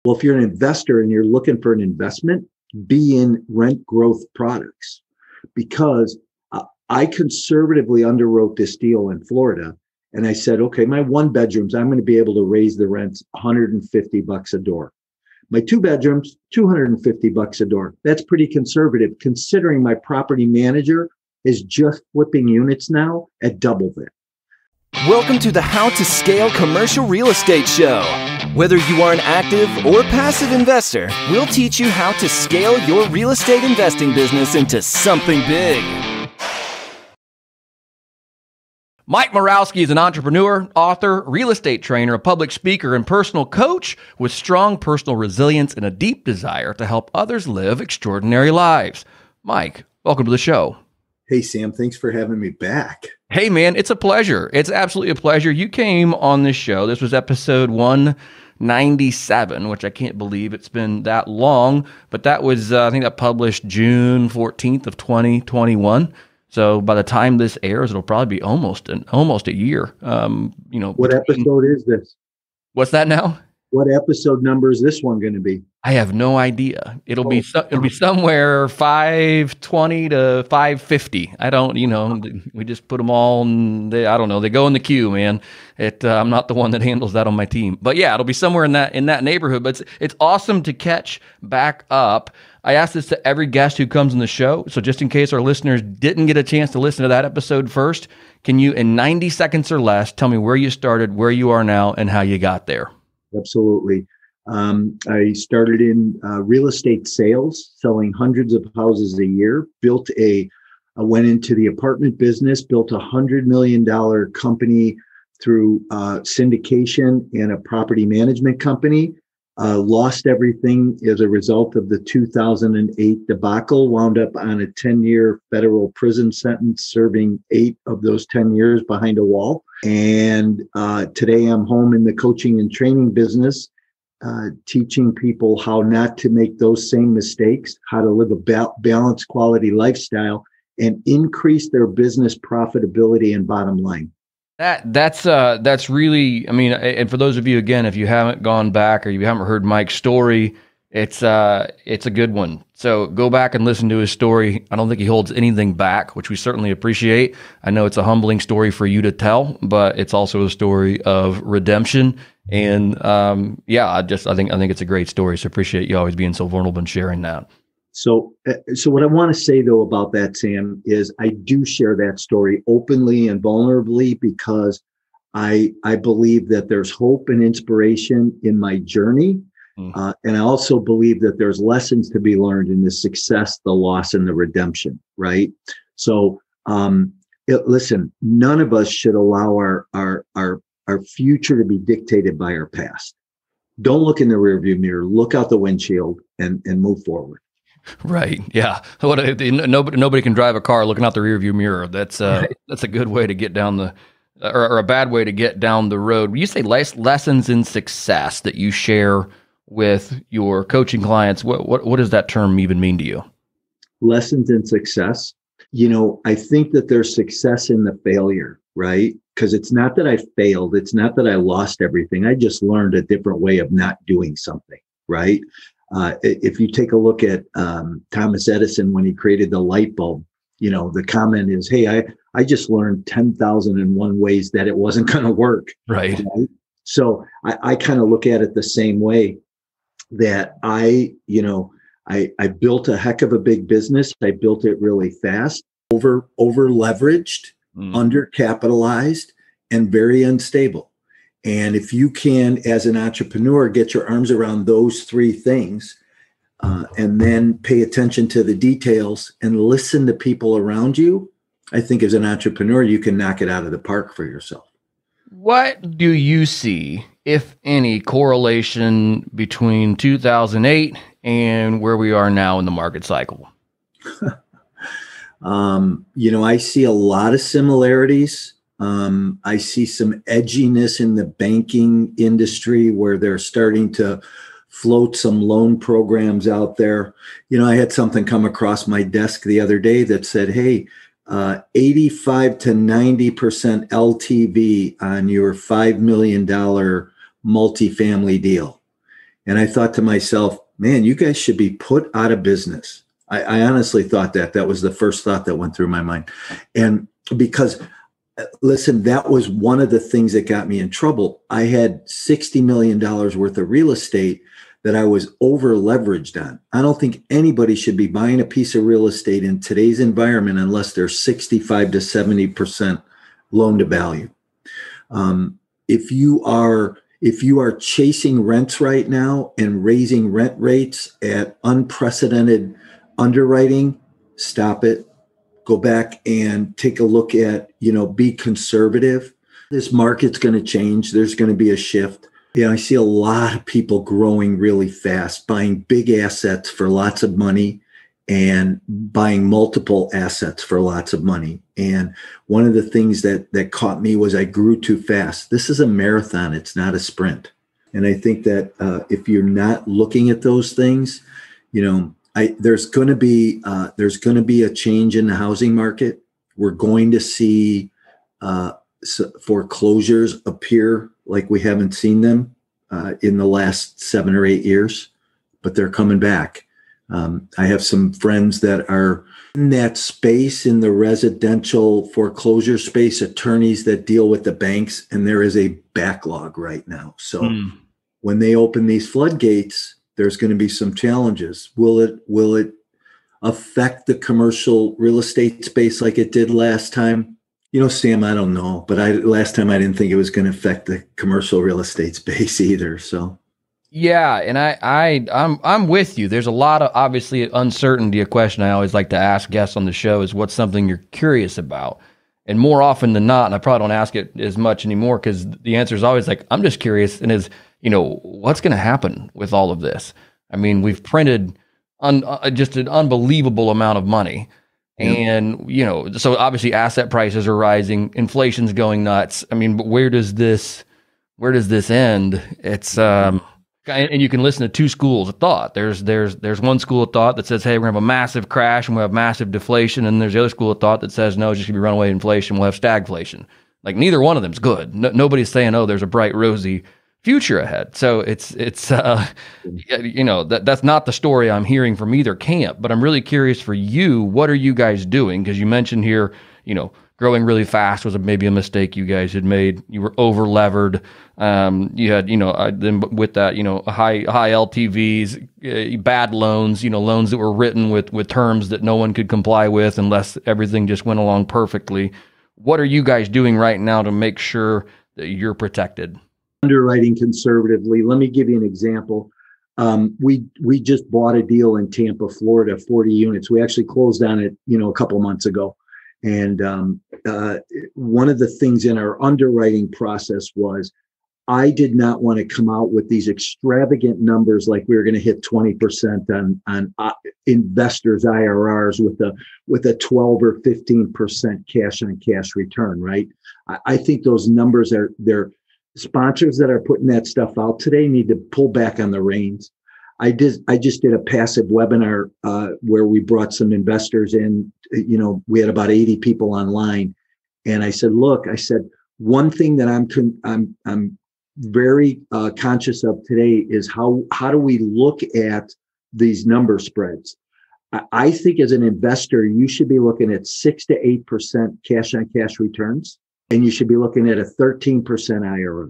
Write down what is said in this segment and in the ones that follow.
Well, if you're an investor and you're looking for an investment, be in rent growth products, because I conservatively underwrote this deal in Florida. And I said, okay, my one bedrooms, I'm going to be able to raise the rents $150 a door. My two bedrooms, $250 a door. That's pretty conservative considering my property manager is just flipping units now at double that. Welcome to the How to Scale Commercial Real Estate Show. Whether you are an active or passive investor, we'll teach you how to scale your real estate investing business into something big. Mike Morawski is an entrepreneur, author, real estate trainer, a public speaker, and personal coach with strong personal resilience and a deep desire to help others live extraordinary lives. Mike, welcome to the show. Hey, Sam, thanks for having me back. Hey, man, it's a pleasure. It's absolutely a pleasure. You came on this show. This was episode 197, which I can't believe it's been that long, but that was, I think that published June 14th of 2021. So by the time this airs, it'll probably be almost a year. What episode is this? What's that now? What episode number is this one going to be? I have no idea. It'll be somewhere 520 to 550. I don't, we just put them all in I don't know. They go in the queue, man. I'm not the one that handles that on my team, but yeah, it'll be somewhere in that neighborhood. But it's awesome to catch back up. I ask this to every guest who comes on the show. So just in case our listeners didn't get a chance to listen to that episode first, can you, in 90 seconds or less, tell me where you started, where you are now, and how you got there? Absolutely. I started in real estate sales, selling hundreds of houses a year, I went into the apartment business, built $100 million company through syndication and a property management company, lost everything as a result of the 2008 debacle, wound up on a 10-year federal prison sentence, serving 8 of those 10 years behind a wall. And today I'm home in the coaching and training business, teaching people how not to make those same mistakes, how to live a balanced quality lifestyle and increase their business profitability and bottom line. That's really, and for those of you, again, if you haven't gone back or you haven't heard Mike's story, it's a good one. So go back and listen to his story. I don't think he holds anything back, which we certainly appreciate. I know it's a humbling story for you to tell, but it's also a story of redemption. And I think it's a great story. So appreciate you always being so vulnerable and sharing that. So what I want to say though about that, Sam, is I do share that story openly and vulnerably because I believe that there's hope and inspiration in my journey. And I also believe that there's lessons to be learned in the success, the loss, and the redemption, right? So listen, none of us should allow our future to be dictated by our past. Don't look in the rearview mirror, look out the windshield and move forward. Right. Yeah. Nobody can drive a car looking out the rearview mirror. That's a good way to get down or a bad way to get down the road. When you say lessons in success that you share with your coaching clients, what does that term even mean to you? Lessons in success. I think that there's success in the failure, right? Because it's not that I failed. It's not that I lost everything. I just learned a different way of not doing something, right? If you take a look at Thomas Edison when he created the light bulb, the comment is, hey, I just learned 10,001 ways that it wasn't going to work. Right. So I kind of look at it the same way, that I built a heck of a big business. I built it really fast, over leveraged, undercapitalized, and very unstable. And if you can, as an entrepreneur, get your arms around those three things, and then pay attention to the details and listen to people around you, I think as an entrepreneur, you can knock it out of the park for yourself. What do you see, if any, correlation between 2008 and where we are now in the market cycle? I see a lot of similarities. I see some edginess in the banking industry where they're starting to float some loan programs out there. I had something come across my desk the other day that said, hey, 85 to 90% LTV on your $5 million multifamily deal. And I thought to myself, man, you guys should be put out of business. I honestly thought that was the first thought that went through my mind. And because, listen, that was one of the things that got me in trouble. I had $60 million worth of real estate that I was over leveraged on. I don't think anybody should be buying a piece of real estate in today's environment unless they're 65 to 70% loan to value. If you are chasing rents right now and raising rent rates at unprecedented underwriting, stop it. Go back and take a look at, be conservative. This market's going to change. There's going to be a shift. I see a lot of people growing really fast, buying big assets for lots of money and buying multiple assets for lots of money. And one of the things that caught me was I grew too fast. This is a marathon. It's not a sprint. And I think that if you're not looking at those things, there's going to be a change in the housing market. We're going to see foreclosures appear like we haven't seen them in the last 7 or 8 years, but they're coming back. I have some friends that are in that space, in the residential foreclosure space, attorneys that deal with the banks, and there is a backlog right now. So when they open these floodgates, there's going to be some challenges. Will it affect the commercial real estate space like it did last time? Sam, I don't know, but last time I didn't think it was going to affect the commercial real estate space either. So, yeah, and I'm with you. There's a lot of obviously uncertainty. A question I always like to ask guests on the show is, what's something you're curious about? And more often than not, and I probably don't ask it as much anymore because the answer is always like, I'm just curious, and what's going to happen with all of this? I mean, we've printed just an unbelievable amount of money. And, so obviously asset prices are rising, inflation's going nuts. I mean, but where does this end? It's, and you can listen to two schools of thought. There's one school of thought that says, hey, we're gonna have a massive crash and we'll have massive deflation. And there's the other school of thought that says, no, it's just gonna be runaway inflation. We'll have stagflation. Like neither one of them's good. Nobody's saying, oh, there's a bright, rosy future ahead. So it's that's not the story I'm hearing from either camp, but I'm really curious for you, what are you guys doing? Because you mentioned here, growing really fast was maybe a mistake you guys had made. You were over levered. You had, then with that, high LTVs, bad loans, loans that were written with terms that no one could comply with unless everything just went along perfectly. What are you guys doing right now to make sure that you're protected? Underwriting conservatively. Let me give you an example. We just bought a deal in Tampa, Florida, 40 units. We actually closed on it, a couple months ago. And one of the things in our underwriting process was I did not want to come out with these extravagant numbers like we were going to hit 20% on investors' IRRs with a 12 or 15% cash on cash return, right? I think those numbers they're sponsors that are putting that stuff out today need to pull back on the reins. I just did a passive webinar where we brought some investors in. We had about 80 people online, and I said, "Look," I said, "one thing that I'm very conscious of today is how do we look at these number spreads? I think as an investor, you should be looking at 6 to 8% cash on cash returns, and you should be looking at a 13% IRR.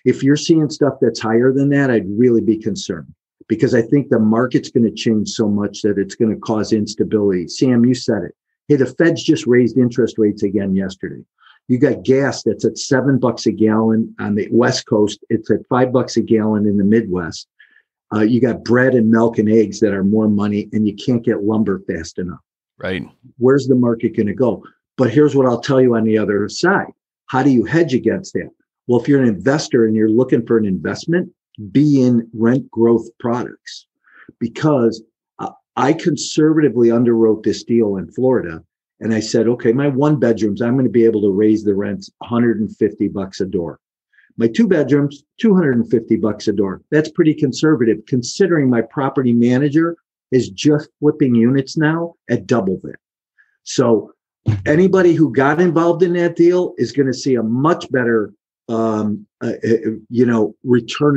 If you're seeing stuff that's higher than that, I'd really be concerned." Because I think the market's going to change so much that it's going to cause instability. Sam, you said it. Hey, the Fed's just raised interest rates again yesterday. You got gas that's at $7 a gallon on the West Coast. It's at $5 a gallon in the Midwest. You got bread and milk and eggs that are more money, and you can't get lumber fast enough. Right. Where's the market going to go? But here's what I'll tell you on the other side. How do you hedge against that? Well, if you're an investor and you're looking for an investment, be in rent growth products, because I conservatively underwrote this deal in Florida. And I said, okay, my 1 bedrooms, I'm going to be able to raise the rents $150 a door. My 2 bedrooms, $250 a door. That's pretty conservative considering my property manager is just flipping units now at double that. So anybody who got involved in that deal is going to see a much better return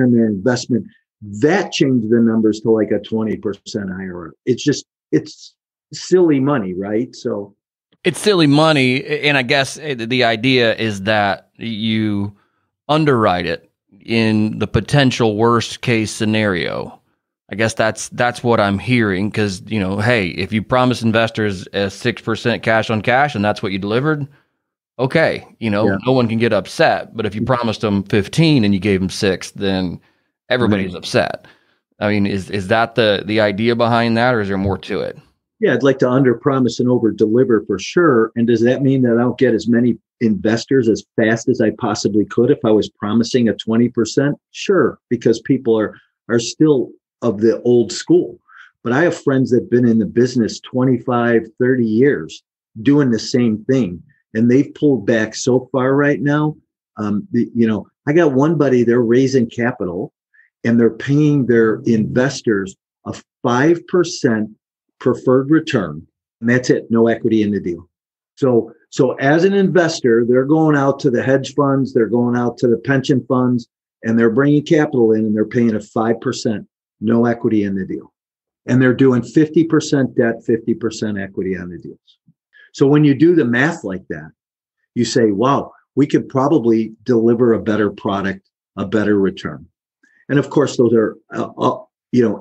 on their investment that changed the numbers to like a 20% IRR. It's silly money, right? So it's silly money. And I guess the idea is that you underwrite it in the potential worst case scenario. I guess that's what I'm hearing, because, hey, if you promise investors a 6% cash on cash and that's what you delivered, okay, no one can get upset. But if you promised them 15 and you gave them 6, then everybody's upset. I mean, is that the idea behind that, or is there more to it? Yeah, I'd like to under promise and over deliver for sure. And does that mean that I don't get as many investors as fast as I possibly could if I was promising a 20%? Sure, because people are still of the old school. But I have friends that have been in the business 25, 30 years doing the same thing. And they've pulled back so far right now. I got one buddy, they're raising capital and they're paying their investors a 5% preferred return. And that's it, no equity in the deal. So as an investor, they're going out to the hedge funds, they're going out to the pension funds, and they're bringing capital in and they're paying a 5%, no equity in the deal. And they're doing 50% debt, 50% equity on the deals. So when you do the math like that, you say, wow, we could probably deliver a better product, a better return. And of course, those are,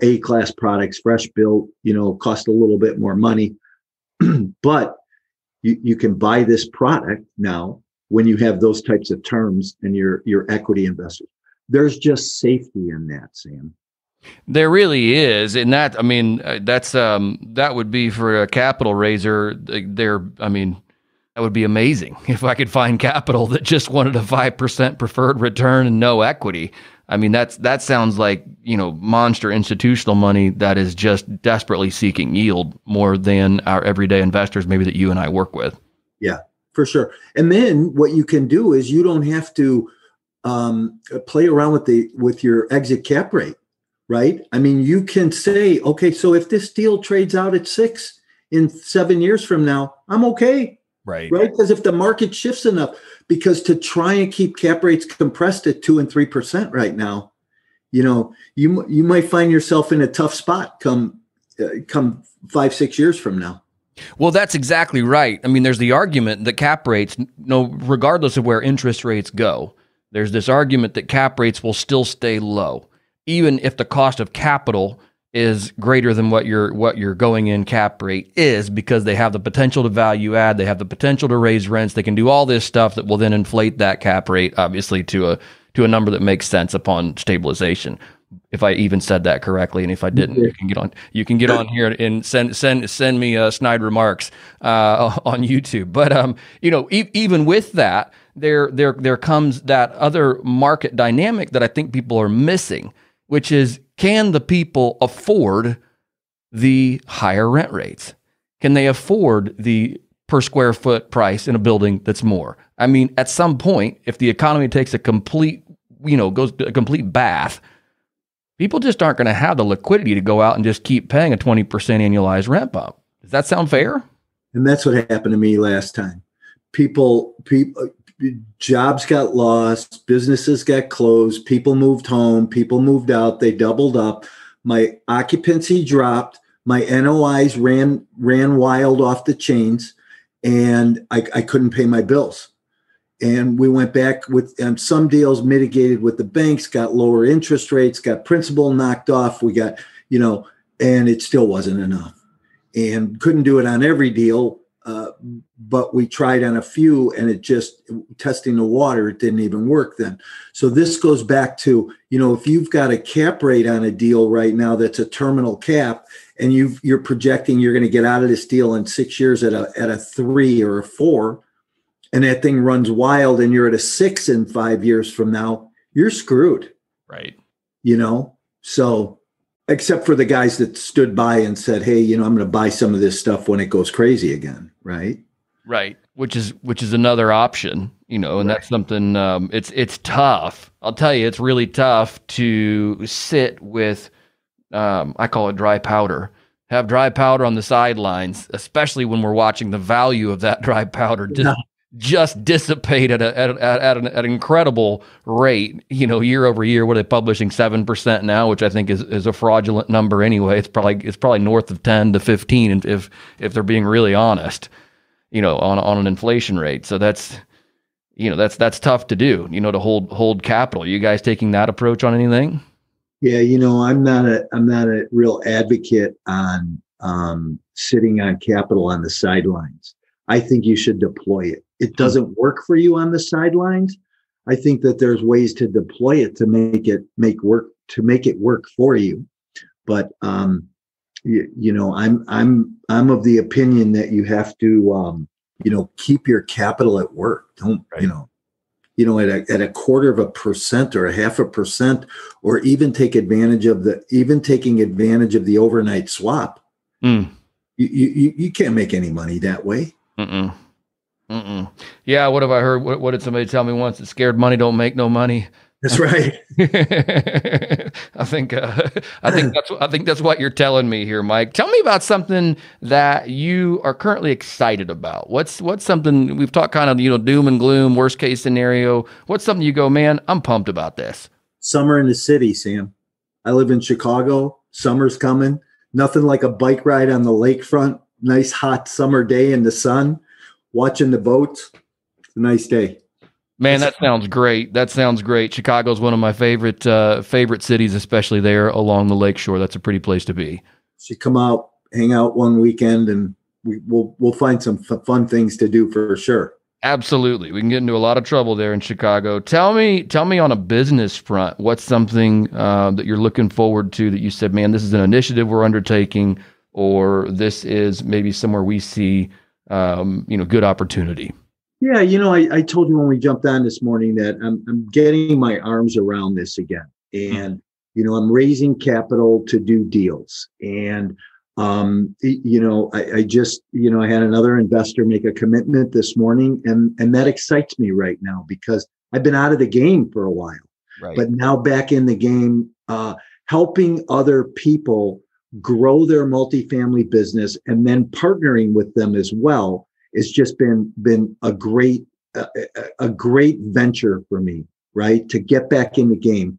A-class products, fresh built, cost a little bit more money. But you can buy this product now when you have those types of terms and your equity investors. There's just safety in that, Sam. There really is. And that, that would be for a capital raiser. That would be amazing if I could find capital that just wanted a 5% preferred return and no equity. I mean, that sounds like, monster institutional money that is just desperately seeking yield more than our everyday investors, maybe that you and I work with. Yeah, for sure. And then what you can do is you don't have to play around with your exit cap rate, right? I mean, you can say, okay, so if this deal trades out at 6 in 7 years from now, I'm okay. Right. Because if the market shifts enough, because to try and keep cap rates compressed at 2 and 3% right now, you might find yourself in a tough spot come 5-6 years from now. Well, that's exactly right. I mean, there's the argument that cap rates, regardless of where interest rates go, there's this argument that cap rates will still stay low, even if the cost of capital is greater than what your going in cap rate is, because they have the potential to value add, they have the potential to raise rents, they can do all this stuff that will then inflate that cap rate, obviously to a number that makes sense upon stabilization. If I even said that correctly, and if I didn't, you can get on here and send me snide remarks on YouTube. But even with that, there comes that other market dynamic that I think people are missing, which is, can the people afford the higher rent rates? Can they afford the per square foot price in a building that's more? I mean, at some point, if the economy takes a complete, goes to a complete bath, people just aren't going to have the liquidity to go out and just keep paying a 20% annualized rent bump. Does that sound fair? And that's what happened to me last time. People, jobs got lost, businesses got closed, people moved home, people moved out, they doubled up. My occupancy dropped, my NOIs ran wild off the chains, and I couldn't pay my bills. And we went back with some deals mitigated with the banks, got lower interest rates, got principal knocked off. We got, and it still wasn't enough, and couldn't do it on every deal. But we tried on a few, and it just testing the water, it didn't even work then. So this goes back to, if you've got a cap rate on a deal right now that's a terminal cap, and you're projecting you're going to get out of this deal in 6 years at a 3 or a 4, and that thing runs wild and you're at a 6 in 5 years from now, you're screwed. Right. So except for the guys that stood by and said, hey, I'm going to buy some of this stuff when it goes crazy again. Right. Right. Which is another option, and right. That's something, it's tough. I'll tell you, it's really tough to sit with, I call it dry powder, have dry powder on the sidelines, especially when we're watching the value of that dry powder just dissipate at an incredible rate, year over year. What are they publishing? 7% now, which I think is a fraudulent number anyway. It's probably north of 10 to 15 if they're being really honest, on an inflation rate. So that's tough to do, to hold capital. You guys taking that approach on anything? Yeah, I'm not a real advocate on sitting on capital on the sidelines. I think you should deploy it. It doesn't work for you on the sidelines. I think that there's ways to deploy it to make it work for you. But I'm of the opinion that you have to keep your capital at work. Don't right. At a 1/4% or 0.5%, or even taking advantage of the overnight swap. You can't make any money that way. Yeah. What have I heard? What did somebody tell me once? That scared money don't make no money. That's right. I think that's what you're telling me here, Mike. Tell me about something that you are currently excited about. What's something we've talked kind of, doom and gloom, worst case scenario. What's something you go, man, I'm pumped about this. Summer in the city, Sam. I live in Chicago. Summer's coming. Nothing like a bike ride on the lakefront. Nice hot summer day in the sun, watching the boats. It's a nice day. Man, that sounds great. Chicago's one of my favorite cities, especially there along the lakeshore. That's a pretty place to be. So come out, hang out one weekend, and we'll find some fun things to do for sure. Absolutely. We can get into a lot of trouble there in Chicago. Tell me on a business front, what's something that you're looking forward to that you said, man, this is an initiative we're undertaking, or this is maybe somewhere we see, good opportunity? Yeah, I told you when we jumped on this morning that I'm getting my arms around this again. And, I'm raising capital to do deals. And, I just, I had another investor make a commitment this morning, and that excites me right now because I've been out of the game for a while, right. But now back in the game, helping other people grow their multifamily business and then partnering with them as well. It's just been a great venture for me, right? To get back in the game.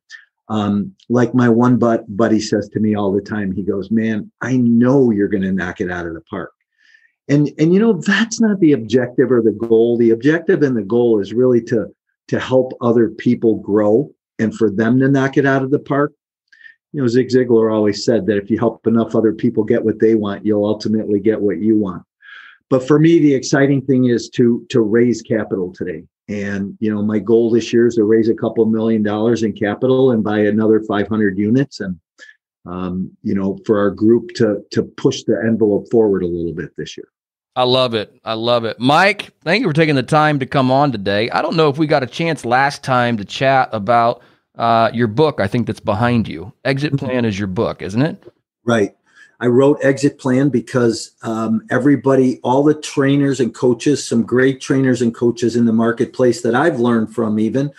Like my one buddy says to me all the time, he goes, man, I know you're going to knock it out of the park. And that's not the objective or the goal. The objective and the goal is really to help other people grow and for them to knock it out of the park. Zig Ziglar always said that if you help enough other people get what they want, you'll ultimately get what you want. But for me, the exciting thing is to raise capital today. And, my goal this year is to raise a couple $1 million in capital and buy another 500 units. And, for our group to push the envelope forward a little bit this year. I love it. Mike, thank you for taking the time to come on today. I don't know if we got a chance last time to chat about your book. I think that's behind you. Exit Plan is your book, isn't it? Right. I wrote Exit Plan because everybody, all the trainers and coaches, some great trainers and coaches in the marketplace that I've learned from even,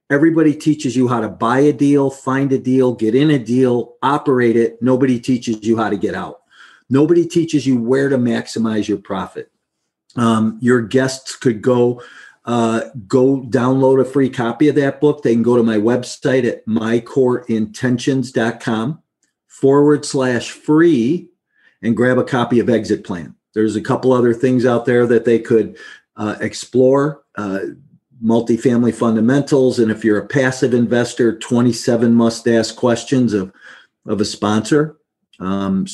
everybody teaches you how to buy a deal, find a deal, get in a deal, operate it. Nobody teaches you how to get out. Nobody teaches you where to maximize your profit. Your guests could go download a free copy of that book. They can go to my website at mycoreintentions.com/free and grab a copy of Exit Plan. There's a couple other things out there that they could explore, multifamily fundamentals. And if you're a passive investor, 27 must-ask questions of a sponsor. Jump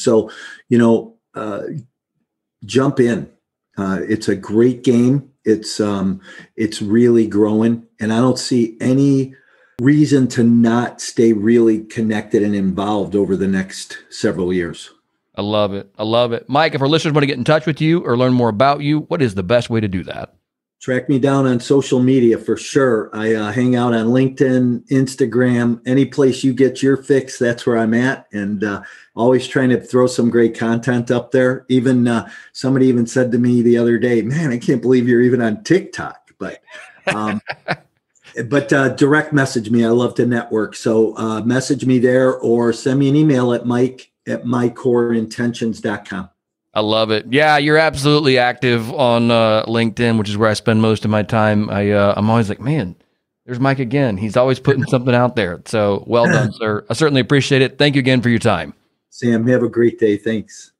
in. It's a great game. It's really growing, and I don't see any reason to not stay really connected and involved over the next several years. I love it. Mike, if our listeners want to get in touch with you or learn more about you, what is the best way to do that? Track me down on social media for sure. I hang out on LinkedIn, Instagram, any place you get your fix, that's where I'm at. And always trying to throw some great content up there. Even somebody even said to me the other day, man, I can't believe you're even on TikTok. But direct message me. I love to network. So message me there or send me an email at mike@mycoreintentions.com. I love it. Yeah, you're absolutely active on LinkedIn, which is where I spend most of my time. I'm always like, man, there's Mike again. He's always putting something out there. So well done, sir. I certainly appreciate it. Thank you again for your time. Sam, have a great day. Thanks.